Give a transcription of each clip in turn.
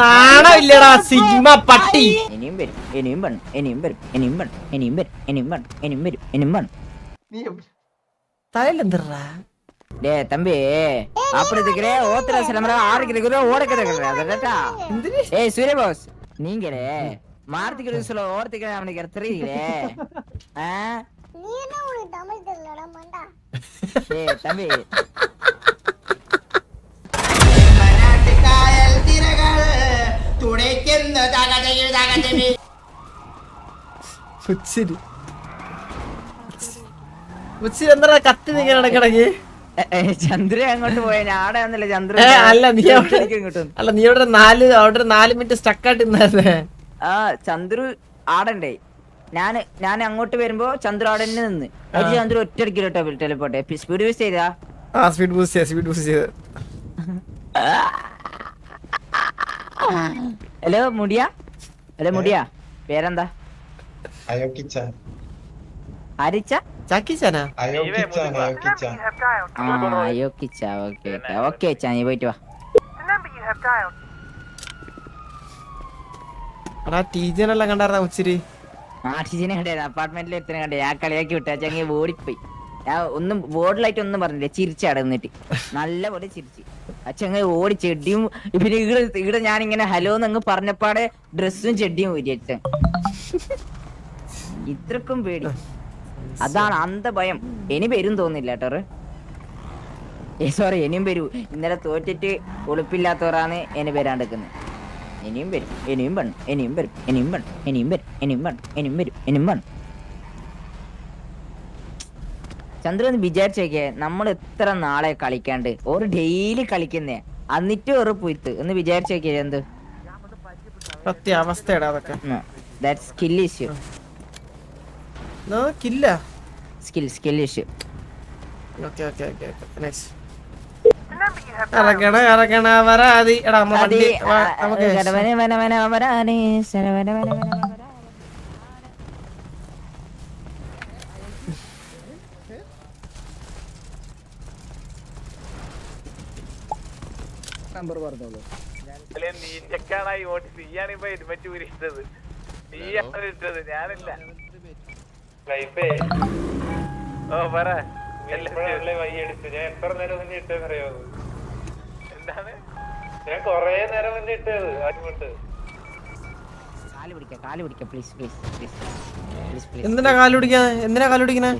നാണം ഇല്ലടാ സിഗ്മ പട്ടി. ഇനിയും വരും, ഇനിയും വരും, ഇനിയും വരും, ഇനിയും വരും, ഇനിയും വരും, ഇനിയും വരും, ഇനിയും വരും, ഇനിയും വരും. തലയെന്തറാ டேய் தம்பி அப்படி இருக்கிறே ஓத்துல சிலம்பர ஆறுக்கு ஓடக்க அதட்டா. ஏய் சூரிய பாஸ் நீங்களே மார்த்திக்கு சொல்ல ஓரத்துக்கு அவனுக்கு தெரியுங்களே. நீ என்ன உனக்கு தமிழ் தெரியலடா மண்டா. டேய் தம்பி മനാട്ടിക്കായൽ തിരകൾ തുണയ്ക്കുന്ന തകതയിൽ തകതമി. എന്താ കത്തി നിൽക്കാൻ ഇടക്കിടക്ക്? ചന്ദ്ര അങ്ങോട്ട് പോയ ഞാടെ വന്നില്ല ചന്ദ്ര. അല്ല നീ അവിടെ 4 മിനിറ്റ് സ്റ്റക്കായിട്ട് നിന്നായിരുന്നേ. ആ ചന്ദ്രു ആടണ്ടേ. ഞാൻ അങ്ങോട്ട് വരുമ്പോ ചന്ദ്രു ആടെ തന്നെ നിന്ന് ചന്ദ്രു ഒറ്റടിക്കലോട്ടോ ടെലിപ്പോട്ടെ സ്പീഡ് യൂസ് ചെയ്താ. സ്പീഡ് ബൂസ്റ്റ് ചെയ്ത്. ഹലോ മുടിയാ പേരെന്താ? ആരിച്ച ചാക്കിച്ചാനാ? ഓക്കെ നീ പോയിട്ട് വാ. ടീച്ചറെല്ലാം കണ്ടായിരുന്ന ഉച്ചിരി ടീച്ചറിനെ കണ്ടേ അപ്പാർട്ട്മെന്റിൽ എത്ര കണ്ടേ. ഞാൻ കളിയാക്കി വിട്ടു ചങ്ങി ഓടിപ്പോയി. ഞാൻ ഒന്നും ബോർഡിലായിട്ട് ഒന്നും പറഞ്ഞില്ല, ചിരിച്ചടന്നിട്ട് നല്ല പോലെ ചിരിച്ച് അച്ചങ്ങ ഓടി ചെടിയും. പിന്നെ ഇവിടെ ഞാനിങ്ങനെ ഹലോ എന്നങ്ങ് പറഞ്ഞപ്പാടെ ഡ്രസ്സും ചെടിയും ഊരിയച്ച. ഇത്രക്കും പേടി, അതാണ് അന്ത ഭയം. ഇനി വരും തോന്നില്ല കേട്ടോ. സോറി ഇനിയും വരൂ. ഇന്നലെ തോറ്റിട്ട് ഉളുപ്പില്ലാത്തവരാണ് ഇനി വരാണ്ടിരിക്കുന്നത്. ഇനിയും വരും, ഇനിയും വൺ, ഇനിയും വരും, ഇനിയും വൺ, ഇനിയും വരും, ഇനിയും വൺ, ഇനിയും വരും, ഇനിയും വൺ. ചന്ദ്ര ഒന്ന് വിചാരിച്ചേക്കേ, നമ്മൾ എത്ര നാളെ കളിക്കാണ്ട് ഒരു ഡെയിലി കളിക്കുന്നേ, എന്നിട്ട് ഒരു പുയ്ത്ത് ഒന്ന് വിചാരിച്ചേക്കേ. എന്ത് അവസ്ഥയുടെ അതൊക്കെ സ്കിൽ ഇഷ്യൂ. Skill issue. നീക്കാണായി വോട്ട്. നീയാണ് ഇപ്പൊ ഹെൽമെറ്റ് ഊരിട്ടത്, നീയാണ് ഇട്ടത്, ഞാനല്ല. ഓ പറ. വയ്യെടുത്തു ഞാൻ എത്ര നേരം മുന്നേ ഇട്ടെന്നറിയോ? എന്താണ് ഞാൻ കൊറേ നേരം മുന്നേ ഇട്ടത്. അതുകൊണ്ട് എന്തിനാ കാല് പിടിക്കണേ?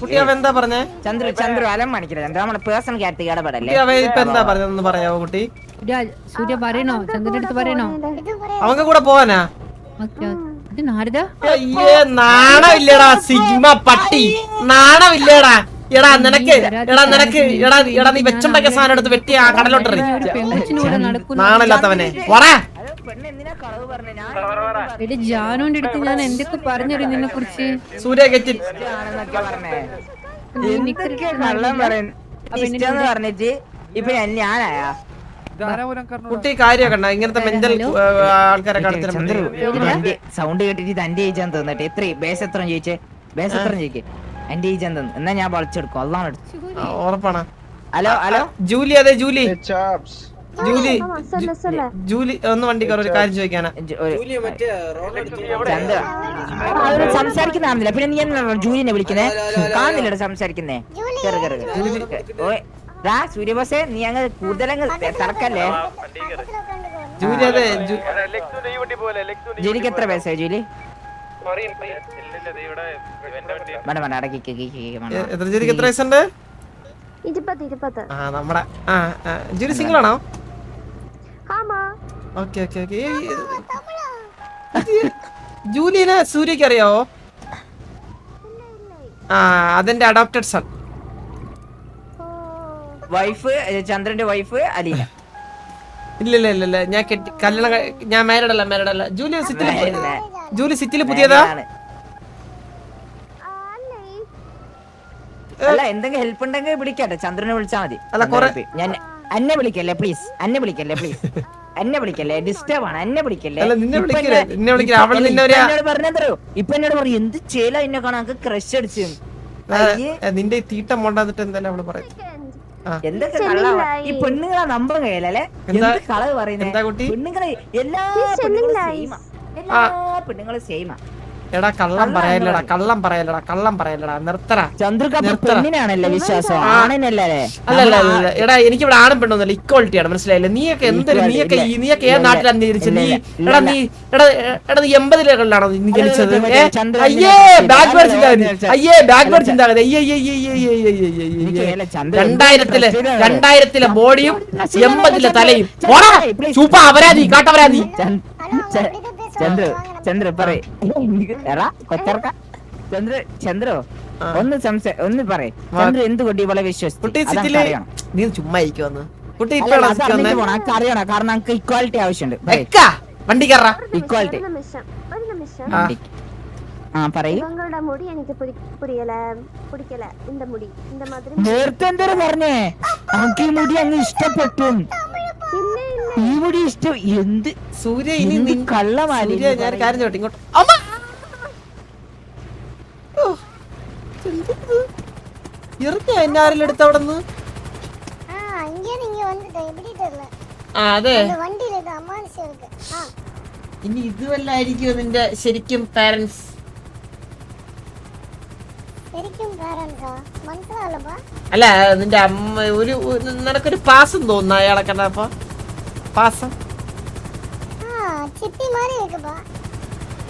കുട്ടി അവ എന്താ പറഞ്ഞേ? ചന്ദ്രു അലം കാണിക്കില്ല. ചന്ദ്ര നമ്മളെ പേഴ്സണൽ കാര്യത്തിൽ ഇടപെടല്ലേ. ഇപ്പൊ എന്താ പറഞ്ഞതെന്ന് പറയാവോ കുട്ടി? സൂര്യ പറയണോ? ചന്ദ്രന്റെ അടുത്ത് പറയണോ? അവങ്ക കൂടെ പോവാനാ? നാണമില്ലടാ സിഗ്മ പട്ടി, നാണമില്ലടാ. എടാ നിനക്ക് നീ വെച്ചുണ്ടാക്കിയ സാധനം എടുത്ത് വെട്ടി ആ കടലോട്ടറി. നാണമില്ലാത്തവനെ ജാനുവിന്റെ അടുത്ത് ഞാൻ എന്തൊക്കെ പറഞ്ഞറിയും നിന്നെ കുറിച്ച്. സൂര്യ കെറ്റിൽ പറഞ്ഞിട്ട് ഇപ്പൊ ഞാനായാ കുട്ടി കാര്യമൊക്കെ ഇങ്ങനത്തെ മെന്റൽ ആൾക്കാരെ സൗണ്ട് കേട്ടിട്ട് തന്റെ ഏജാൻ തോന്നിട്ട് എത്ര ബേസ് എത്ര ചോദിച്ചേ? ബേസ് എത്ര ചോദിക്കേ? എന്റെ ഏജാൻ തോന്നുന്നു. എന്നാ ഞാൻ വളച്ചെടുക്കും. അതാണ് ഉറപ്പാണ്. Hello Julie. അതെ ജൂലി ഒന്ന് വണ്ടി ഒരു കാര്യം ചോദിക്കാനാ. സംസാരിക്കുന്നില്ല. പിന്നെ നീ എന്നാ ജൂലിനെ വിളിക്കുന്നേ? കാണുന്നില്ല സംസാരിക്കുന്നേ. സൂര്യബോസേ നീ അങ്ങ് കൂടുതലങ്ങ് തിരക്കല്ലേ. ജൂലിക്ക് എത്ര വയസ്സായി? ജൂലി എത്ര വയസ്സുണ്ട്? 20. നമ്മുടെ ജൂലി സിംഗിൾ ആണോ? ഓക്കെ. ജൂലിനെ സൂര്യക്ക് അറിയാവോ? അതെന്റെ അഡോപ്റ്റഡ് സൺ. വൈഫ് ചന്ദ്രന്റെ വൈഫ് അലീന. ഇല്ല ഞാൻ കല്യാണം ഞാൻ മാരീഡല്ല. ജൂലി സിറ്റിയിൽ പുതിയതാ? അല്ല എന്തെങ്കിലും ഹെൽപ്പ് ഉണ്ടെങ്കിൽ വിളിക്കട്ടെ, ചന്ദ്രനെ വിളിച്ചാൽ മതി. ഞാൻ എന്നെ വിളിക്കല്ലേ പ്ലീസ്, എന്നെ വിളിക്കല്ലേ ഡിസ്റ്റർബ് ആണ്. എന്നെ വിളിക്കല്ലേ. പറഞ്ഞോ ഇപ്പൊ എന്നോട് പറയും എന്ത് ചെയ്യല എന്നെ കാണാൻ ക്രഷ് അടിച്ചു. നിന്റെ തീട്ടം കൊണ്ടാന്നിട്ട് എന്തായാലും അവള് പറയും. എന്തൊക്കെ കള്ള ഈ പെണ്ണുങ്ങളെ നമ്പർ കഴിയല്ലേ എന്ത് കളവ് പറയുന്നേ എന്താ കുട്ടി? പെണ്ണുങ്ങളെ എല്ലാ പെണ്ണുങ്ങളും സെയിമാ എല്ലാ പെണ്ണുങ്ങളും സെയിമാ എടാ കള്ളം പറയല്ലടാ കള്ളം പറയല്ലടാ നിർത്തടാ. പെണ്ണിനാണല്ലേ വിശ്വാസം ആണിനല്ലേ? അല്ലല്ല എടാ എനിക്കിവിടെ ആണും പെണ്ണൊന്നുമില്ല, ഇക്വാളിറ്റിയാണ്, മനസ്സിലായില്ലേ? നീയൊക്കെ എന്തൊരു നീയൊക്കെ ഏത് നാട്ടിലാണ് ജനിച്ചത്? നീ 80-കളിലാണോ നീ ജനിച്ചത്? അയ്യേ ബാക്ക്വേർഡ് ചിന്താഗതി. 2000-ലെ ബോഡിയും 80-ലെ തലയും. ചൂപ്പ അപരാധി, കാട്ടപരാധി. ചന്ദ്ര പറയ് കൊച്ചർക്ക ചന്ദ്രോ ഒന്ന് പറയ് ചന്ദ്ര എന്തുകൊണ്ട് ഇവളെ വിശ്വസിച്ചു? നീ ചുമ്മാ ഇരിക്കുവന്ന് കുട്ടി അറിയണം, കാരണം നമുക്ക് ഇക്വാലിറ്റി ആവശ്യമുണ്ട്. വണ്ടി കയറാ ഇക്വാലിറ്റി പറയൂ. മുടി എനിക്ക് പിടിക്കല നേരത്തെ എന്താ പറഞ്ഞേ? നമുക്ക് ഈ മുടി അങ്ങ് ഇഷ്ടപ്പെട്ടു. ഈ മുടി ഇഷ്ടം എന്ത് സൂര്യ ഇനി കള്ളമാരി. ഞാൻ കാര്യം ചോട്ടെ ഇങ്ങോട്ട്. എന്നാരെല്ലാം എടുത്ത അവിടെ നിന്ന്? അതെ ഇനി ഇതുവല്ലായിരിക്കും നിന്റെ ശരിക്കും പാരന്റ്സ്? അല്ല നിന്റെ അമ്മ നിനക്കൊരു പാസം തോന്നുന്നു അയാളെ കണ്ടപ്പോ? പാസം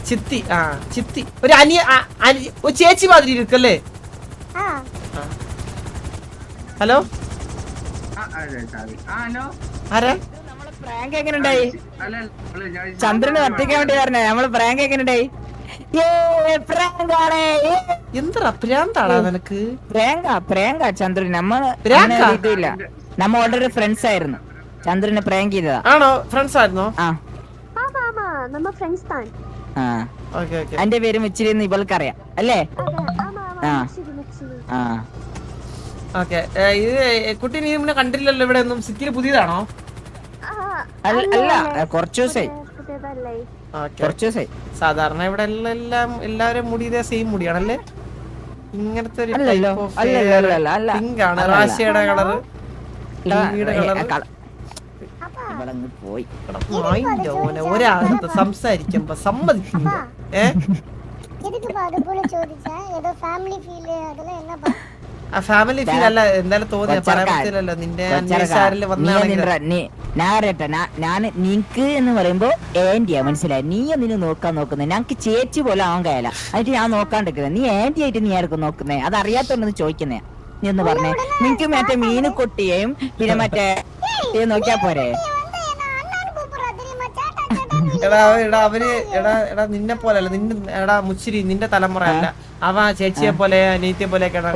ചിത്തി ചിത്തി ഒരു ഒരു ചേച്ചി മാതിരി ഇരിക്കല്ലേ? ഹലോ ആരാ? പ്രാങ്ക് എങ്ങനെ ഉണ്ടായി? ചന്ദ്രന് ഒറ്റയ്ക്ക് വേണ്ടി പറഞ്ഞേ നമ്മള് പ്രാങ്ക് എങ്ങനെ ഉണ്ടായി? എന്താ പ്രാന്താടാ നിനക്ക്? പ്രാങ്ക ചന്ദ്രൻ ഇതില്ല, നമ്മ ഓൾറെഡി ഫ്രണ്ട്സ് ആയിരുന്നു. ചന്ദ്രനെ പ്രാങ്ക് ചെയ്തതാ. ആണോ? ഫ്രണ്ട്സ് ആയിരുന്നോ? എന്റെ പേര് മുച്ചിരി എന്ന് ഇവൾക്കറിയാം അല്ലേ? കുട്ടി നീ മുന്നേ കണ്ടില്ലല്ലോ ഇവിടെ ഒന്നും. സിറ്റിയിൽ പുതിയതാണോ? അല്ല കുറച്ചു ദിവസമായി. സാധാരണ ഇവിടെ എല്ലാവരും മുടി ഇതേ സെയിം മുടിയാണല്ലേ? ഇങ്ങനത്തെ ഒരു പിങ്ക് ആണ് റാശിയുടെ കളറ്. പോയി ഒരാളത്ത് സംസാരിക്കുമ്പോ സമ്മതിക്കില്ല. ഫാമിലി ഫീൽ അല്ല എന്തായാലും തോന്നിയ പറയാമല്ലോ നിന്റെ നിനക്ക് എന്ന് പറയുമ്പോ ആന്റിയാ, മനസ്സിലായി? നീ നിന്നെ നോക്കാൻ നോക്കുന്നത് ഞങ്ങക്ക് ചേച്ചി പോലെ ആവാൻ കഴിയില്ല. എന്നിട്ട് ഞാൻ നോക്കാണ്ടിരിക്കുന്നത് നീ ആന്റി ആയിട്ട് നീ ആയിരിക്കും നോക്കുന്നേ. അത് അറിയാത്തോണ്ടെന്ന് ചോദിക്കുന്നേ. നീ ഒന്ന് പറഞ്ഞേ, നിനക്ക് മറ്റേ മീന് കൊട്ടിയേയും പിന്നെ മറ്റേ നോക്കിയാ പോരെ? നിന്നെ പോലെയല്ല, എടാ മുച്ചിരി നിന്റെ തലമുറ അല്ല. അവ ചേച്ചിയെ പോലെ അനിയത്തിയെ പോലെയൊക്കെയാണ്.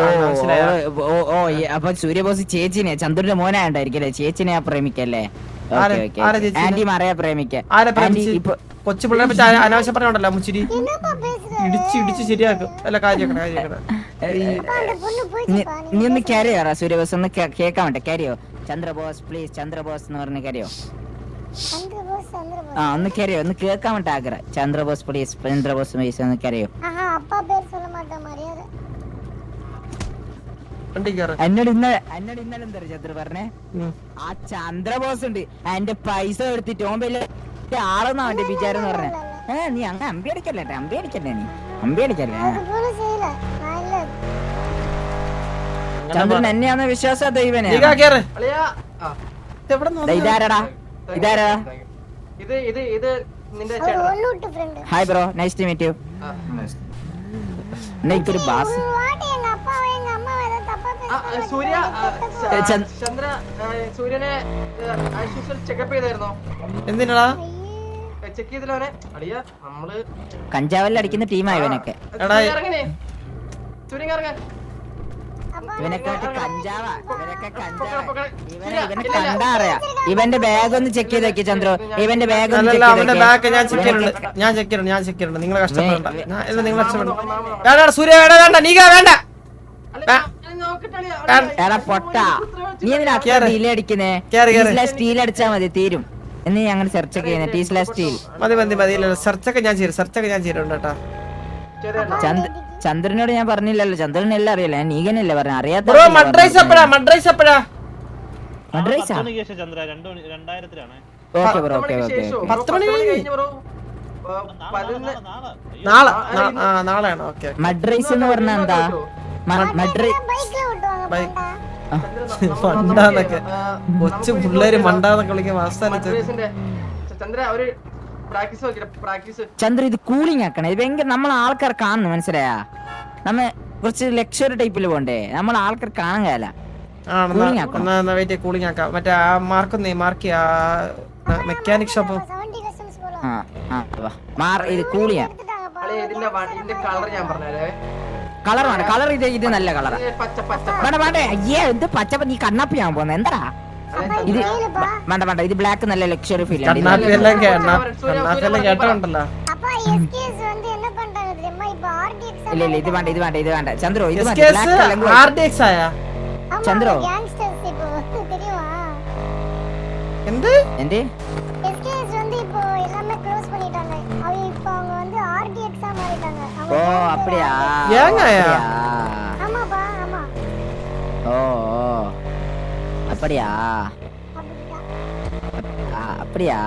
അപ്പൊ സൂര്യബോസ് ചേച്ചിനെ ചന്ദ്രന്റെ മോനായിട്ടായിരിക്കല്ലേ ചേച്ചിനെ പ്രേമിക്കല്ലേ? ആന്റി മറയാ പ്രേമിക്ക. കൊച്ചു പിള്ളേരെ പറ്റി അനാവശ്യം പറഞ്ഞോണ്ടല്ലോ മുച്ചിരി. ഇടിച്ച് ശരിയാക്കും. അല്ല കാര്യം നീ ഒന്ന് കരയോ സൂര്യബോസ്? ഒന്ന് കേക്കാൻ വേണ്ട കരയോ? ചന്ദ്രബോസ് പ്ലീസ് ചന്ദ്രബോസ് എന്ന് പറഞ്ഞ് കരയോ? ഒന്ന് കരയോ? ഒന്ന് കേക്കാൻ വേണ്ട ആഗ്രഹം. ചന്ദ്രബോസ് പ്ലീസ് ചന്ദ്രബോസ് പ്ലീസ് ഒന്ന് കരയോ? എന്നോട് ഇന്നലെ എന്താ ചന്ദ്ര പറഞ്ഞേ? ആ ചന്ദ്രബോസ് ഉണ്ട് എന്റെ പൈസ എടുത്തിട്ട് ഓമ്പയില് ആളെന്നാ അവന്റെ വിചാരം എന്ന് പറഞ്ഞേ. നീ അങ്ങ് അമ്പി അടിക്കല്ലേ നീ അമ്പി അടിക്കല്ലേ? ചന്ദ്രൻ എന്നെയാന്ന് വിശ്വാസം ദൈവനെ. ഇതാരടാ? Hi bro, nice to meet you. എനിക്കൊരു ബാസ് സൂര്യനെ ചെക്കപ്പ് ചെയ്തായിരുന്നോ? എന്തിനാ ചെക്ക് ചെയ്തില്ലേ? അളിയ നമ്മള് കഞ്ചാവെല്ലാം അടിക്കുന്ന ടീമാ ഇവനൊക്കെ. സൂര്യൻ ഇറങ്ങാൻ ഇവനൊക്കെ കണ്ടാ അറിയാം. ഇവന്റെ ബാഗ് ഒന്ന് ചെക്ക് ചെയ്ത് വെക്ക് ചന്ദ്ര. ഇവന്റെ ബാഗ് ഒന്ന് ചെക്ക് ചെയ്ത് ഞാൻ ചെക്ക് ചെയ്യണം. നിങ്ങൾ കഷ്ടപ്പെടണ്ട. നിങ്ങൾ കഷ്ടപ്പെടണ്ട. സൂര്യ വേണ്ട, നീ വേണ്ട. പൊട്ട നീ എന്തിനാ സ്റ്റീൽ അടിക്കുന്നേ? സ്റ്റീൽ അടിച്ചാ മതി തീരും. എന്ന് ഞങ്ങൾ സെർച്ച് ഒക്കെ ചെയ്യുന്നത് സ്റ്റീൽ മതി. സെർച്ചൊക്കെ ഞാൻ ചെയ്തിട്ടുണ്ട് കേട്ടോ. ചന്ദ്രനോട് ഞാൻ പറഞ്ഞില്ലല്ലോ. ചന്ദ്രൻ എല്ലാം അറിയില്ല. നീകനല്ലേ പറഞ്ഞ അറിയാത്ത. മദ്രസ 10 മണിക്ക് ശേഷം ചന്ദ്ര 2000-ലാണ്. ഓക്കെ ബ്രോ ഓക്കെ ഓക്കെ 10 മണി നാളെ നാളെയാണ്. ഓക്കെ മദ്രൈസ് എന്ന് പറഞ്ഞാ എന്താ? മദ്രൈ ബൈക്കിൽ വിട്ടുവാങ്ങ മണ്ടാന്നൊക്കെ കൊച്ചു പിള്ളേര് മണ്ടാന്നൊക്കെ വിളിക്കാൻ അവസാനം ചന്ദ്ര ഒരു പ്രാക്ടീസ് ചന്ദ്ര ഇത് കൂളിംഗ് ആക്കണം. ഇത് ഭയങ്കര നമ്മൾ ആൾക്കാർ കാണുന്നു, മനസ്സിലായാ? നമ്മ കുറച്ച് ലക്ഷറി ടൈപ്പിൽ പോണ്ടേ, നമ്മൾ ആൾക്കാർ കാണാൻ കഴിയല്ല. കൂളിംഗ് ആക്കണം. കൂളിംഗ് ആക്കാം. മറ്റേ ആ മാർക്ക് മെക്കാനിക് ഷോപ്പ് 70 കസ്റ്റംസ് പോലും ഇത് കൂളിംഗ് ഇതിന്റെ കളർ ഞാൻ പറഞ്ഞേ. കളർ വേണ്ട. കളർ ഇത് നല്ല കളറാ. പച്ച പച്ച വേണ്ട വേണ്ട. അയ്യേ എന്ത് പച്ച, നീ കണ്ണാപ്പിയാൻ പോന്നെ എന്താ ഇത്? വേണ്ട വേണ്ട. ഇത് ബ്ലാക്ക് നല്ല ലക്ഷറി ഫീൽ ആണ്. കണ്ണാപ്പിയെല്ലാം കേട്ടോണ്ടല്ലോ. அப்பா எஸ்கேஸ் வந்து என்ன பண்றாங்க தெரியுமா இப்போ ஆர்டிஎக்ஸ் ഇല്ല ഇല്ല ഇത് വേണ്ട ഇത് വേണ്ട ഇത് വേണ്ട ചന്ദ്രു. ഇത് RDX ആയാ ചന്ദ്രോ யங்ஸ்டர்ஸ் இப்போ தெரியுமா എന്ത് എന്ത്? எஸ்கேஸ் வந்து இப்போ எல்லாமே க்ளோஸ் பண்ணிட்டாங்க. இப்போ அவங்க வந்து ஆர்டிஎக்ஸ் ஆ மாறிட்டாங்க. ഓ அப்படியா? ஏங்கயா? ஆமாப்பா ஆமா ഓ அப்படியா? அப்படிதான். அப்படியா?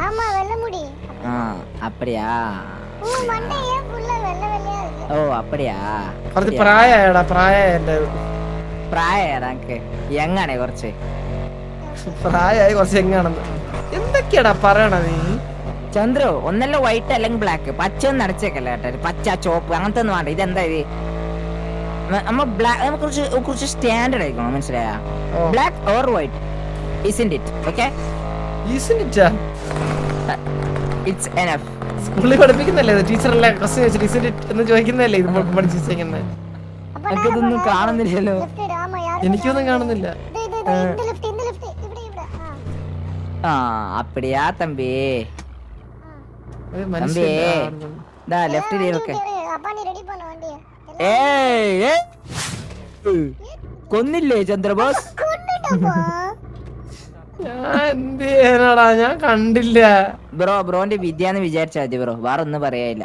ஆமா வெள்ளை முடி. அப்படியா? உங்க மண்டை ஏன் ஃபுல்லா வெள்ளை வெள்ளையா இருக்கு? ഓ அப்படியா? കുറച്ച് പ്രായമായടാ. പ്രായമായിട്ട് പ്രായക്ക് എങ്ങനെ കുറച്ച് പ്രായമായി കുറച്ച് എങ്ങാണെന്ന് എന്തൊക്കെയാടാ പറയണ നീ? ചന്ദ്രു ഒന്നല്ല വൈറ്റ് അല്ലെങ്കിൽ ബ്ലാക്ക്, പച്ച ഒന്നും അടച്ചേക്കല്ല കേട്ടോ. പച്ച ചോപ്പ് അങ്ങനത്തെ ഒന്നും വേണ്ട. ഇതെന്താ ഇത്? നമ്മ ബ്ലാക്ക് കുറച്ച് സ്റ്റാൻഡേർഡ് ആയിക്കോണം, മനസ്സിലായ? Black or white isn't it? Okay? It's enough. സ്കൂളിൽ പഠിപ്പിക്കുന്നല്ലേ ടീച്ചറല്ലേ ക്വസ്റ്റ്യൻ വെച്ചിട്ട് എന്ന് ചോദിക്കുന്നതല്ലേ ഇത് പഠിപ്പിച്ചേക്കുന്നത്? എനിക്കിതൊന്നും കാണുന്നില്ലല്ലോ. லெஃப்ட் ஆமா யாரு? എനിക്കൊന്നും കാണുന്നില്ല. இந்த லெஃப்ட் இப்படி இப்படி ആ அப்படியா തമ്പി? ഒരു തമ്പി മനുഷ്യൻ ദാ ലെഫ്റ്റ് ഇരിക്കെ. அப்பா നീ ரெடி பண்ண வண்டியை. ഏയ് കൊന്നില്ലേ ചന്ദ്രബോസ്? கொன்னுட்டப்பா. ഞാൻ എന്ത് ചെയ്യാനാടാ? ഞാൻ കണ്ടില്ല. ബ്രോന്റെ വിദ്യാന്ന് വിചാരിച്ചാ മതി ബ്രോ, വേറെ ഒന്നും പറയാനില്ല.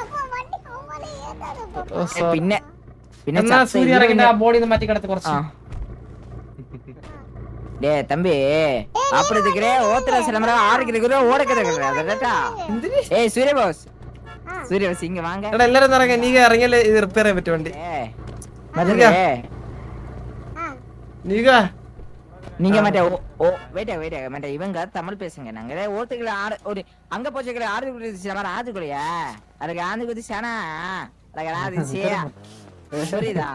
அப்பா வண்டி அவமானே ஏத்தாதப்பா. ഓ, sorry. പിന്നെ പിന്നെ എന്നാ ചത്ത സൂര്യ ഇറങ്ങിട്ട് ആ ബോഡി മാറ്റി കിടത്ത് കുറച്ച്. டே தம்பி அப்படி இருக்கிறே ஓத்துற சிலம்பரம் ஆறுக்கிறே ஓடக்கிறே அதடா. ஏய் சூரிய பாஸ், சூரிய பாஸ் இங்க வாங்க. എടാ എല്ലാരും ഇറങ്ങി. നീ ഇറങ്ങിയാലേ ഇത് റിപ്പയർ ചെയ്യാൻ പറ്റും വണ്ടി. மதுரே നീക நீங்க மറ്റേ வெயிட் மറ്റേ இவங்க தமிழ் பேசுங்க. நாங்க ஓத்துக்கிற ஆறு ஒரு அங்க போச்சுக்கிற ஆறு சிலம்பரம் ஆதுக்குறியா அதுக்கு ஆந்து குதிச்சானா அதுக்கு ஆதிச்சியா புரியுதா?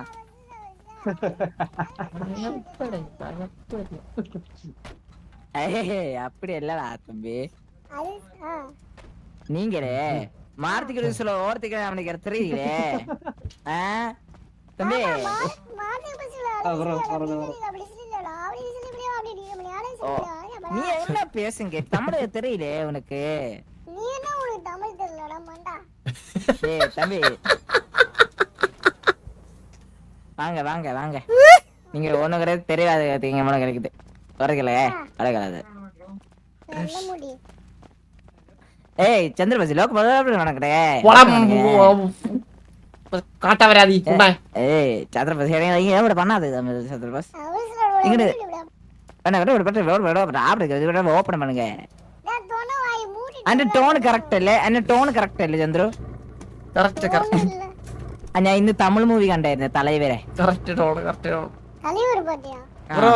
அப்படி இல்லடா தம்பி. நீங்களே மார்த்திக்கு சொல்ல ஓரத்துக்கு அவனுக்கு தெரியலே தம்பி. மாத்தி பஸ்ல அப்படி இல்லடா. அப்படி இப்படி அப்படி நீ யாரே சொல்றா? நீ என்ன பேசுங்க தமிழ் தெரியலே உனக்கு? நீ என்ன உனக்கு தமிழ் தெரியலடா மண்டா. ஏய் தம்பி வாங்க வாங்க வாங்க. நீங்க ஒண்ணுங்கற தெரியாது நீங்க மன கிடைக்குது வரக்கல அழகலாது. நல்ல முடி. ஏய் சந்திரபாசி லோக் மதப்படி வணக்கடே. കാട്ടാ വരാതി. ஏய் சந்திரபாசி நீங்க என்ன பண்ணாத சந்திரபாஸ்? இங்கடு வேணா வேற பட்டு ஆப்ரேட் ஓபன் பண்ணுங்க. நான் தொன வாய் மூடி. அந்த டோன் கரெக்ட் இல்ல. அந்த டோன் கரெக்ட் இல்ல ചന്ദ്രു. Correct correct. ഞാൻ ഇന്ന് തമിഴ് മൂവി കണ്ടായിരുന്നു തലൈവരെ. Correct tone correct tone. தலைவர் பாட்டியா? ബ്രോ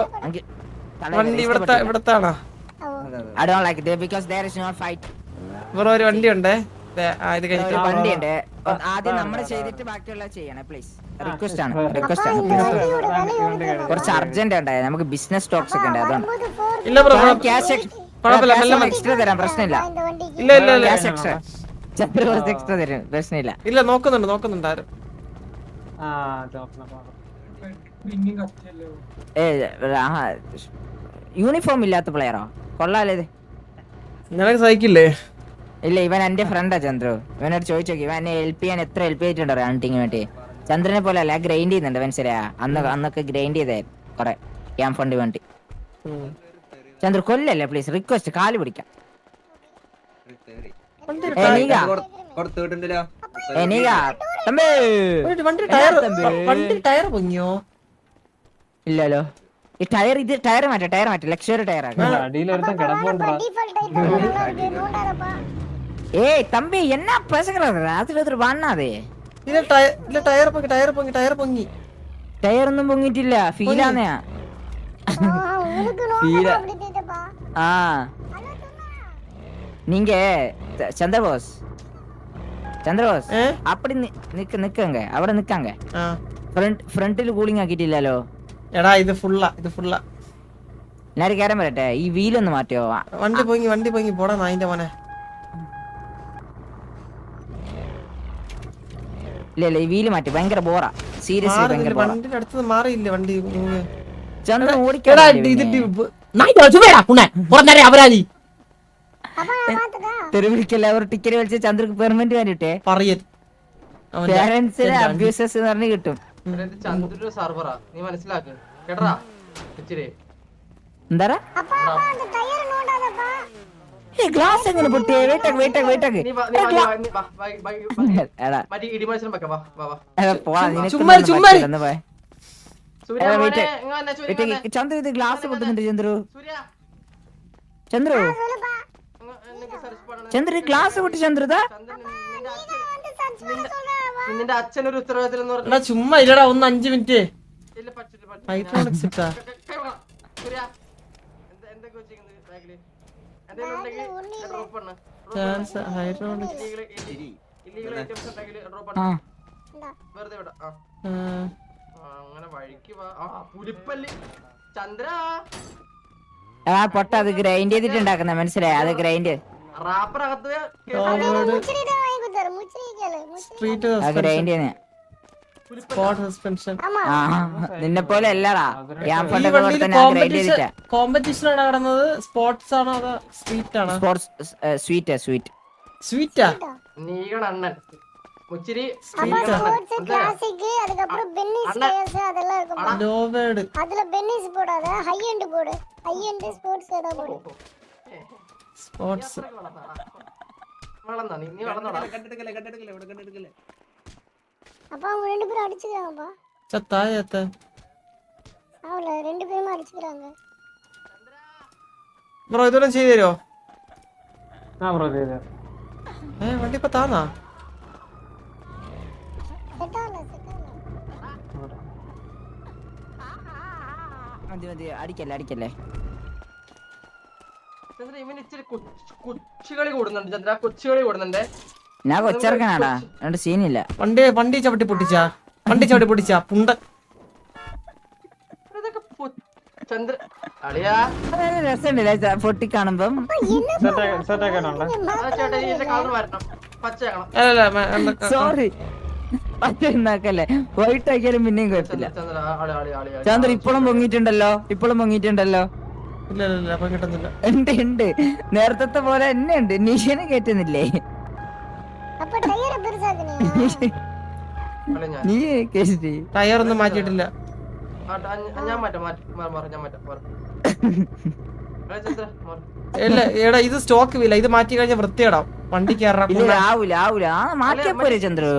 വണ്ടി ഇവിടത്താണോ? I don't like it because there is no fight. Bro ഒരു വണ്ടി ഉണ്ട്. ഇത് ഒരു വണ്ടിയുണ്ട്. ആദ്യം നമ്മൾ ചെയ്തിട്ട് ബാക്കിയുള്ള ചെയ്യണേ പ്ലീസ്. റിക്വസ്റ്റ് ആണ് റിക്വസ്റ്റ് ആണ്. കുറച്ച് അർജന്റ് ഉണ്ടായി. നമുക്ക് ബിസിനസ് സ്റ്റോക്സ് ഒക്കെ ഉണ്ട് അതുകൊണ്ട്. ഇല്ല ബ്രോ ക്യാഷ് കുഴപ്പമില്ല. മെല്ലെ എക്സ്ട്രാ തരാം പ്രശ്നമില്ല. இந்த வண்டிக்கு ഇല്ല ഇല്ല ഇല്ല ക്യാഷ് എക്സ്ട്രാ ചന്ദ്ര കുറച്ച് എക്സ്ട്രാ തരും പ്രശ്നമില്ല. ഇല്ല നോക്കുന്നുണ്ട് ആരും. യൂണിഫോം ഇല്ലാത്ത പ്ലെയറോ? കൊള്ളാലേ ഇത്. നിനക്ക് സഹിക്കില്ലേ? ഇല്ല ഇവൻ എന്റെ ഫ്രണ്ടാ ചന്ദ്രു. ഇവനോട് ചോദിച്ചു നോക്കി. ഇവൻ എന്നെ ഹെൽപ്പ് ചെയ്യാൻ എത്ര ഹെൽപ്പ് ചെയ്തിട്ടുണ്ടോ ഹണ്ടിങ് വേണ്ടി. ചന്ദ്രനെ പോലെ അല്ല ഗ്രൈൻഡ് ചെയ്യുന്നുണ്ട് മനസ്സിലാ. അന്നൊക്കെ ഗ്രൈൻഡ് ചെയ്തേ കൊറേ ക്യാമ്പ് ഫണ്ട് വേണ്ടി. ചന്ദ്രു കൊല്ലല്ലേ പ്ലീസ് റിക്വസ്റ്റ് കാല് പിടിക്കാം. വണ്ടി ടയർ പൊങ്ങിയോ? ഇല്ലല്ലോ ഈ ടയർ ഇത് ടയർ മാറ്റ ലക്ഷറി ടയർ അടിയിലൊരുത്തൻ കിടപ്പുണ്ടാ ഡീഫോൾട്ട് ആയിട്ട് நல்லா இருக்கு நோண்டாதப்பா ஏய் தம்பி என்ன பேசுறது ராத்திரி ராத்திரி பண்ணாதே ഇല്ല ടയർ പൊങ്ങി ടയർ ഒന്നും പൊങ്ങിട്ടില്ല ഫീലാന്നേ உங்களுக்கு நோண்டா அப்படி தேட்டப்பா ஆ நீங்க சந்திரபோஸ் அப்படி നിക്കங்க അവിടെ നിക്കங்க ഫ്രണ്ടിൽ കൂളിംഗ് ആക്കിയിട്ടില്ലല്ലോ എടാ ഇത് ഫുള്ളാ എല്ലാരും കയറാൻ വരട്ടെ ഈ വീലൊന്ന് മാറ്റിയോ വണ്ടി പൊങ്ങി പോടാ നായിന്റെ മോനെ ഇല്ല ഈ വീല് മാറ്റി ഭയങ്കര ബോറാ സീരിയസ്ലി ഭയങ്കര ബോറാ വണ്ടിയുടെ അടുത്ത് മാറിയില്ല വണ്ടി ചന്ദ്രൻ എടാ ഇത് നായിന്റെ ചുമേടാ കുണ്ണേ പുറന്നേരെ അപരാധി அப்பா பாத்துடா തെരുവിലേക്ക് ഒരു ടിക്കറ്റ് വലിച്ച് ചന്ദ്രക്ക് പെർമനന്റ് വേണ്ടിട്ടേ പറയൻ പേരൻസിനെ അബ്യൂസസ് എന്ന് പറഞ്ഞ് കിട്ടും ചന്ദ്രന്റെ സർവറാ നീ മനസ്സിലാക്ക് കേട്ടറാ ഇച്ചിരി എന്താ அப்பா அந்த டயர் நோண்டாதப்பா ഗ്ലാസ് എങ്ങനെ പൊട്ടിയേ വെയിറ്റ് നീ വാ എടാ മറ്റേ ഇടിമത്സരം വെക്കാം വാ പോടാ നിനക്ക് ചുമ്മാ സൂര്യ മോനെ ഇങ്ങ് വന്നേ, സൂര്യ ഇങ്ങ് വന്നേ. ചന്ദ്രു ഇത് ഗ്ലാസ് പൊട്ടുന്നുണ്ട് സൂര്യ ചന്ദ്രു சொல்லுப்பா എനിക്ക് സെർച്ച് பண்ணണം. ചന്ദ്രു ഗ്ലാസ് പൊട്ടി ചന്ദ്രുതാ ചന്ദ്രൻ, வந்து சர்ச் பண்ண சொல்றா നിന്റെ അച്ഛനൊരു ഉത്തരവാദിത്തം എന്ന് പറഞ്ഞു എടാ ചുമ്മാ ഇല്ലടാ ഒന്ന് 5 മിനിറ്റ് ഇല്ല പറ്റില്ല ഹൈഡ്രോളിക്സ് ഇട്ടാ സൂര്യ എന്തൊക്കെ വെച്ചിരിക്കുന്നത് ബാഗില് എന്തെങ്കിലും ഉണ്ടെങ്കിൽ ഡ്രോപ്പ് பண்ணு ചാൻസ് ഹൈഡ്രോളിക്സ് ഇല്ലീഗൽ ഐറ്റംസ് ഉണ്ടെങ്കിൽ ഡ്രോപ്പ് ആ பண்ணு വെറുതെ വിടാ അങ്ങനെ വഴിക്ക് വാ പുലിപ്പല്ലി ചന്ദ്ര പൊട്ട അത് ഗ്രൈൻഡ് ചെയ്തിട്ടുണ്ടാക്കുന്ന മനസ്സിലായി അത് ഗ്രൈൻഡ് റാപ്പർ അകത്ത് முச்சிரிடா வாங்கி கொடுத்தாரு முச்சிரி கேளு முச்சிரி സ്ട്രീറ്റ് ഗ്രൈൻഡ് ചെയ്യുന്ന സ്പോട്ട് സസ്പെൻഷൻ ஆமா ആ നിന്നെ പോലെ അല്ലടാ ഞാൻ ഈ പണ്ടൊക്കെ വണ്ടിയിൽ തന്നെ ഗ്രൈൻഡ് ചെയ്തിട്ടാ കോമ്പറ്റീഷൻ ആണോ നടന്നത് സ്പോർട്സ് ആണോ അതോ സ്ട്രീറ്റ് ആണോ സ്പോർട്സ് സ്വീറ്റ് സ്വീറ്റാ നീകൺ അണ്ണൻ മുച്ചിരി ஸ்போர்ட்ஸ் கிளாசிக் அதுக்கு அப்புறம் பென்னிஸ் டயர்ஸ் அதெல்லாம் இருக்குமா ലോവേഡ് அதுல பென்னிஸ் போடாத ஹை எண்ட் போடு ஹை எண்ட் ஸ்போர்ட்ஸ் ஏதா போடு സ്പോർട്സ് വളർന്നാ നീ വളർന്നോടാ அப்பா அவங்க ரெண்டு பேரும் அடிச்சுக்கிறாங்கப்பா ചത്തായത്ത அவள ரெண்டு பேரும் அடிச்சுக்கிறாங்க ബ്രോ ഇതൊന്നും ചെയ്തു തരുമോ ചെയ്ത വണ്ടി ഇപ്പൊ താന്നാ செட்டால മതി അടിക്കല്ലേ ചന്ദ്ര ഇവന് ഇച്ചിരി കൊച്ചുകളി കൂടുന്നുണ്ട് ചന്ദ്ര കൊച്ചുകളി കൂടുന്നുണ്ട് ഞാൻ കൊച്ചിറക്കാനാടാ രണ്ട് സീനില്ല വണ്ടി ചവിട്ടി പൊട്ടിച്ചാ പുണ്ട ഇതൊക്കെ ചന്ദ്ര അളിയാ രസമുണ്ടല്ലേ പൊട്ടി കാണുമ്പം ചേട്ടാ ഇതിന്റെ കളർ മാറ്റണം പച്ചയാക്കണം അല്ലല്ല സോറി പച്ചല്ലേ വൈറ്റ് ആക്കിയാലും പിന്നെയും കുഴപ്പമില്ല ചന്ദ്ര ആളി ആളി ആളി ചന്ദ്ര ഇപ്പോഴും പൊങ്ങിയിട്ടുണ്ടല്ലോ ഇല്ല അപ്പൊ കിട്ടുന്നില്ല ഉണ്ട് നേരത്തെ പോലെ തന്നെ ഉണ്ട് നീശനെ കേറ്റുന്നില്ലേ அப்ப டயர் பெருசாக்குனியா ആളി ഞാൻ നീ കേട്ടി ടയർ ഒന്നും മാറ്റിയിട്ടില്ല ഞാൻ മാറ്റാം ഞാൻ മാറ്റാം ചന്ദ്ര മാറ്. ഇല്ല എടാ ഇത് സ്റ്റോക്ക് വില്ല ഇത് മാറ്റി കഴിഞ്ഞാൽ വൃത്തിയാടാം വണ്ടി കയറാം ഇല്ല ആവൂല മാറ്റിയാ പോരെ ചന്ദ്രു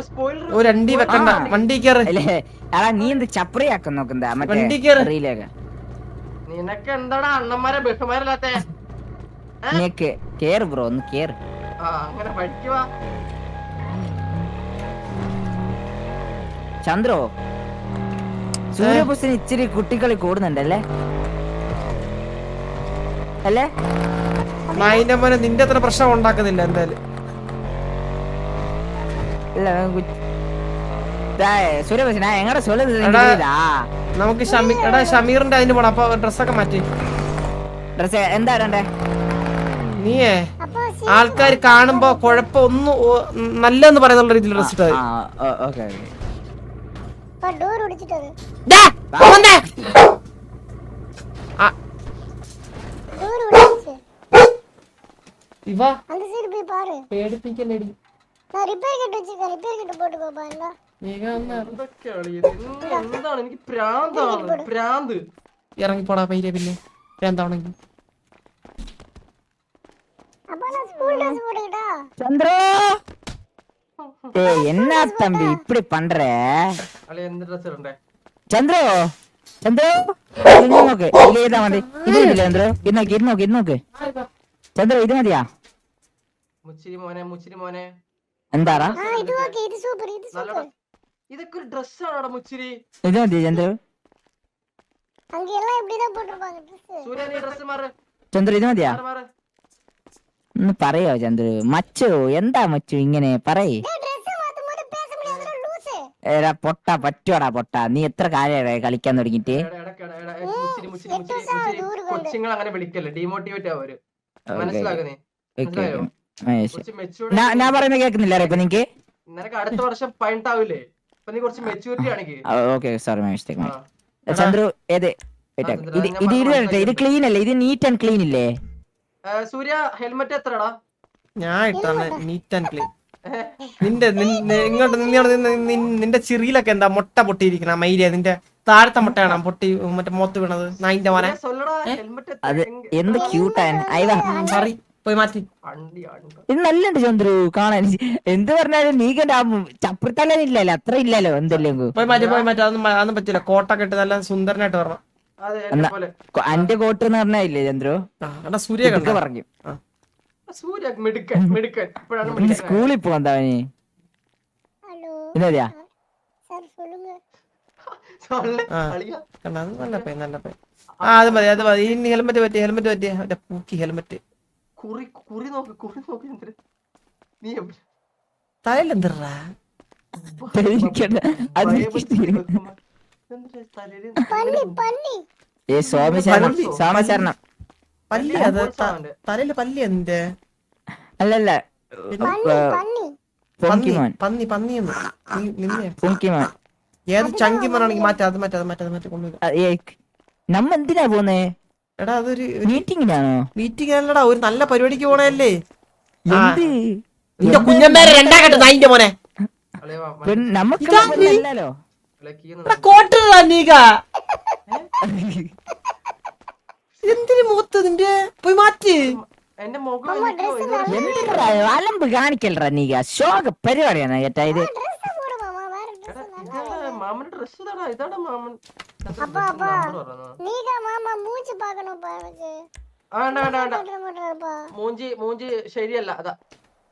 സ്പോയിലർ ഒരു അണ്ടി വെക്കണ്ട വണ്ടി കയറ് അല്ലേ എടാ നീ എന്ത് ചപ്രയാക്കാൻ നോക്കുന്നതാ വണ്ടി മറ്റേ കേറ്. റീലൊക്കെ നിനക്ക് എന്താടാ അണ്ണന്മാരെ ബഹുമാരില്ലാത്തേ നീക്ക് കേറ് ബ്രോ ഒന്ന് കേറ് അങ്ങനെ പഠിക്കുവാ ചന്ദ്രോ സൂര്യപുസ്തന് ഇച്ചിരി കുട്ടികളി കൂടുന്നുണ്ടല്ലേ അല്ലേ നായിന്റെ മോനെ നിന്റെ അത്ര പ്രശ്നം ഉണ്ടാക്കുന്നില്ല എന്തായാലും இல்ல സൂര്യപുസ്തന എങ്ങടെ சொல்லுது നമുക്ക് ഷമീറിന്റെ അതിന് പോണം അപ്പൊ ഡ്രസ്സൊക്കെ മാറ്റി ഡ്രസ് എന്താ ഇടണ്ടേ നീയേ அப்போ ആൾക്കാർ കാണുമ്പോ കുഴപ്പമൊന്നും നല്ലെന്ന് പറയുന്നുള്ള രീതിയിൽ ഡ്രസ് ഇട്ടത് ഓക്കെ அப்பா டோர் உடைச்சிட்டாரு டோர் உடைச்சிச்சு ഇവ அந்த சைடு போய் பாரு പേടിപ്പിക്കല്ലേടി நான் ரிப்பேர் கிட் வச்சிருக்கேன் ரிப்பேர் கிட் போட்டுக்கோப்பா இல்ல എന്തൊക്കെയാണ് ഇത്? എന്താണ് എനിക്ക് ഭ്രാന്ത് ഇറങ്ങിപ്പോടാ പൈരെ പിന്നെ എന്താണെങ്കിൽ அப்பா நான் ஸ்கூல் ட்ரெஸ் போட்டுக்கிட்டா ചന്ദ്രോ என்ன தம்பி இப்படி பண்ற അളി എന്ത് ഡ്രസ് ഇടണ്ടേ ചന്ദ്രോ ചന്ദ്രു ഇത് നോക്ക്, ഇത് ഏതാ മതി? ഇത് മതിയില്ലേ ചന്ദ്രു? ഇത് നോക്ക്, ഇത് നോക്ക്, ഇത് നോക്ക്. ചന്ദ്രു ഇത് മതിയാ? മുച്ചിരി മോനെ എന്താടാ? ആ ഇത് ഓക്കേ, ഇത് സൂപ്പർ, ഇത് നല്ല സൂപ്പർ. ഇതൊക്കെ ഒരു ഡ്രസ്സാണോടാ മുച്ചിരി? ഇത് മതി ചന്ദ്രു? அங்க எல்லாம் இப்படி தான் போட்டுருப்பாங்க Dress. സൂര്യ നീ ഡ്രസ് മാറ് ചന്ദ്രു ഇത് മതിയാ? മാറ്. ഒന്ന് പറയോ ചന്ദ്രു? മച്ചു എന്താ മച്ചു ഇങ്ങനെ പറയേ? டேய் Dress மாத்தும்போது பேச முடியாதுடா லூசு. എടാ പൊട്ട പറ്റുവാടാ പൊട്ട, നീ എത്ര കാലമായി കളിക്കാൻ തുടങ്ങിട്ട്? കൊച്ചുങ്ങൾ അങ്ങനെ വിളിക്കല്ലേ, ഡിമോട്ടിവേറ്റ് ആവര്. മനസ്സിലാക്കുന്നേ? ഞാൻ പറയുന്നത് കേൾക്കുന്നില്ല ഇപ്പൊ നിനക്ക്? നിനക്ക് അടുത്ത വർഷം 18 ആവില്ലേ? അപ്പൊ നീ കുറച്ച് മെച്ചൂരിറ്റി ആണെങ്കിൽ. Okay sorry my mistake. Chandru ഏത് ഇത് ക്ലീൻ അല്ലേ? ഇത് നീറ്റ് ആൻഡ് ക്ലീൻ ഇല്ലേ? സൂര്യ ഹെൽമെറ്റ് എത്രടാ? ഞാൻ ഇട്ടാണ് നീറ്റ് ആൻഡ് ക്ലീൻ. ഇങ്ങോട്ട് നിന്റെ ചിറിയിലൊക്കെ എന്താ മുട്ട പൊട്ടിയിരിക്കണ മൈരിയ? നിന്റെ താഴത്തെ മുട്ടയാണ് പൊട്ടി മറ്റേ മുഖത്ത് വീണത് നായിന്റെ മോനെ. അത് എന്ത് ക്യൂട്ടാണ്. സോറി പോയി മാറ്റി. ഇത് നല്ലുണ്ട് ചന്ദ്രു കാണാൻ. എന്ത് പറഞ്ഞാലും നീ കണ്ട ചപ്രത്തല്ലല്ലോ, അത്ര ഇല്ലല്ലോ. എന്തല്ലേ പോയി മാറ്റി അതൊന്നും പറ്റില്ല. കോട്ടൊക്കെ ഇട്ട് നല്ല സുന്ദരനായിട്ട് വരണം. അന്റെ കോട്ട് എന്ന് പറഞ്ഞില്ലേ ചന്ദ്രു? സൂര്യ പറഞ്ഞു സ്കൂളിൽ പോവാൻ. ஹலோ ഇന്നതെയാ? சார் சொல்லுங்க. നല്ല പേ നല്ല പേ. അത് മതി. ഇനി ഹെൽമെറ്റ് പറ്റിയ മറ്റേ പൂക്കി ഹെൽമെറ്റ് കുറി നോക്ക്. നീ തലയിലെന്തറാ? பன்னி സോമശരണം പല്ലി. അത് തലയില് പല്ലി എന്ത്? അല്ലല്ല பன்னி പൊങ്കിമോൻ. പന്നിയെന്ന് നിന്നെ പൊങ്കിമോൻ ഏത് ചങ്കിമോനാണെങ്കിൽ അത് മാറ്റി കൊണ്ടുവരും. നമ്മ എന്തിനാ പോന്നേ? എടാ അതൊരു മീറ്റിംഗിനാണോ? മീറ്റിംഗ് അല്ലടാ, ഒരു നല്ല പരിപാടിക്ക് പോണല്ലേ. എന്ത് നിന്റെ കുഞ്ഞമ്മേരെ രണ്ടാകട്ടെ നായിന്റെ മോനെ. നമുക്കല്ലോ കോട്ട് നീക എന്തിനു മുഖത്ത് നിന്റെ? പോയി മാറ്റി. എന്റെ മുഖം എന്തിനാ അലമ്പ് കാണിക്കലടാ നീക? ശോക പരിപാടിയാണ് കേട്ടാ ഇത്. Dress போடு மாமா, வேற Dress நல்லா. മാമന്റെ ഡ്രസ് ഇതാടാ മാമൻ. அப்பா நீங்க மாமா மூஞ்சி பார்க்கணும் பா எனக்கு. വേണ്ട മൂഞ്ചി ശരിയല്ല. അതാ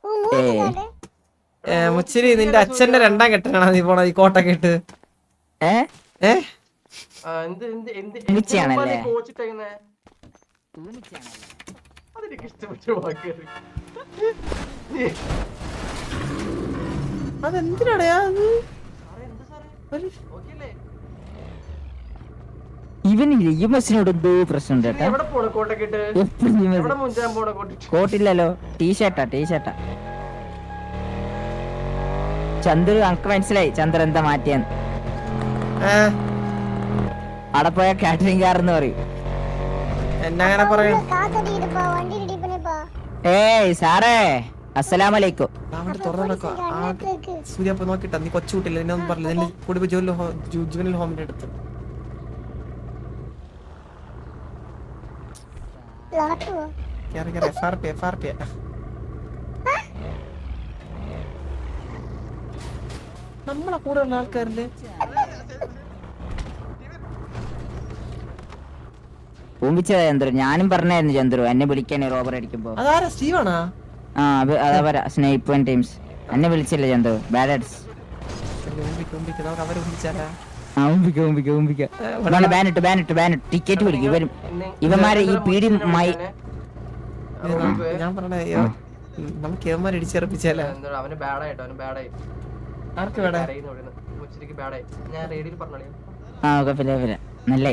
மூஞ்சி காட்டு. മുച്ചിരി നിന്റെ അച്ഛന്റെ രണ്ടാം കെട്ടനാണ് നീ പോണ ഈ കോട്ടൊക്കെ ഇട്ട്. പൂച്ചയാണല്ലേ? കോച്ചിട്ടേക്കുന്നേ അതെനിക്ക് ഇഷ്ടപ്പെട്ട വാക്ക്. അതെന്തിനാടയാ? ഇവനില്ലേ ഈ ബസ്സിനോട് എന്തോ പ്രശ്നം കേട്ടാ. എവിടെ പോണ കോട്ടൊക്കെ ഇട്ട്? എവിടെ മുഞ്ചാൻ പോണ കോട്ടിട്ട്? കോട്ടില്ലല്ലോ, ടീഷർട്ടാ. ചന്ദ്രു അനക്ക് മനസ്സിലായി ചന്ദ്രൻ എന്താ മാറ്റിയെന്ന്. അവിടെ പോയ കാറ്ററിംഗ് കാരെന്ന് പറയും. എന്നങ്ങനെ പറയും? காத்தடிடுப்பா, வண்டி ரெடி பண்ணுப்பா. ഏയ് സാറേ അസ്സലാമലൈക്കും. സൂര്യ പോയി നോക്കിട്ടാ. നീ കൊച്ചുകൂട്ടില്ല, എന്നെ ഒന്നും പറഞ്ഞില്ല. എന്നെ കൂടി ജുവനൽ ഹോമിന്റെ അടുത്ത് லாட்டுவா. FRP. നമ്മളെ കൂടെ ഉള്ള ആൾക്കാരില് ഊമ്പിച്ചതാ ചന്ദ്രു. ഞാനും പറഞ്ഞായിരുന്നു ചന്ദ്രു എന്നെ വിളിക്കാനേ റോബർ അടിക്കുമ്പോ. അതാരാ? സ്റ്റീവാണാ? അതാ പറയാ സ്നൈപ്പ് ടീംസ് എന്നെ വിളിച്ചില്ലേ ചന്ദ്രു? ബാഡ് അഡ്സ്. ടിക്കറ്റ് പിടിക്കും ഇവരും. ഇവന്മാരെ ഈ പീഡി ഞാൻ പറഞ്ഞേ നമുക്ക് ഇവന്മാരെ ഇടിച്ചേർപ്പിച്ചാലോ? അവന് ബാഡായിട്ടോ, അവന് ബാഡായി. ആർക്ക് വേടാ? മുച്ചിരിക്ക് ബാഡായി. ഞാൻ റേഡിയോയിൽ പറഞ്ഞോളി. നല്ല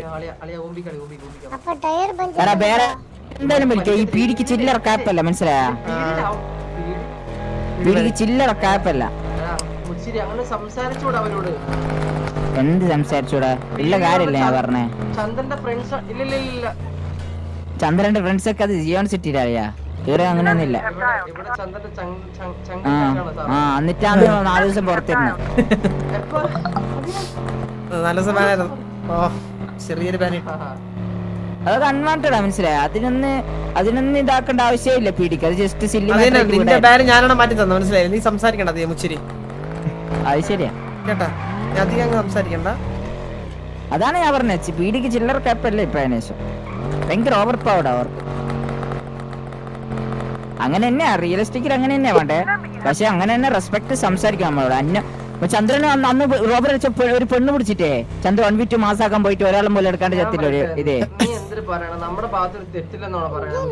அப்ப டயர் பஞ்சர். വേറെ എന്തായാലും വിളിക്കാം. ഈ പീഡിക്ക് ചില്ലറ കാപ്പല്ല, മനസ്സിലായ? പീഡിക്ക് ചില്ലറ കാപ്പല്ല. മുച്ചിരി അങ്ങനെ സംസാരിച്ചൂടാ അവരോട്. എന്ത് സംസാരിച്ചൂടാ? ഇല്ല കാര്യമില്ല ഞാൻ പറഞ്ഞേ. ചന്ദ്രന്റെ ഫ്രണ്ട്സ് ഇല്ല. ചന്ദ്രന്റെ ഫ്രണ്ട്സ് ഒക്കെ അത് ജിയോൺ സിറ്റിയിലറിയാ. ഇവരെ അങ്ങനെയൊന്നുമില്ല. ഇവിടെ ചന്ദ്രന്റെ എന്നിട്ടാണ് 4 ദിവസം പുറത്തിരുന്നു. നല്ല സമയമായിരുന്നു. ചെറിയൊരു ബാൻ. അത് അൺവാണ്ടഡാ, മനസ്സിലായ? അതിനൊന്നും ഇതാക്കേണ്ട ആവശ്യമില്ല പീഡിക്ക്. അത് ജസ്റ്റ് നിന്റെ ബാൻ ഞാനാണ് മാറ്റി തന്നെ, മനസ്സിലായി? നീ സംസാരിക്കണ്ട മുച്ചിരി. അത് ശരിയാ കേട്ടാ? അധികം അങ്ങ് സംസാരിക്കണ്ട. അതാണ് ഞാൻ പറഞ്ഞത്, പീഡിക്ക് ചില്ലർ ക്യാപ്പല്ലേ ഇപ്പൊ അതിനേശം ഭയങ്കര ഓവർ പവർഡ് അവർക്ക്. അങ്ങനെ തന്നെയാ റിയലിസ്റ്റിക്കിൽ അങ്ങനെ തന്നെയാ വേണ്ടേ. പക്ഷെ അങ്ങനെ തന്നെ റെസ്പെക്ട് സംസാരിക്കാം നമ്മളോട്. ചന്ദ്രന് അന്ന് റോബർ ഒരു പെണ്ണ് പിടിച്ചിട്ടേ ചന്ദ്രൻ 1v2 മാസാക്കാൻ പോയിട്ട് ഒരാളും പോലെ എടുക്കാണ്ട് ചത്തില്ല ഒരു ഇതേ. നീ എന്തിനു പറയണം, നമ്മുടെ ഭാഗത്ത് തെറ്റില്ലെന്നാണോ പറയണം.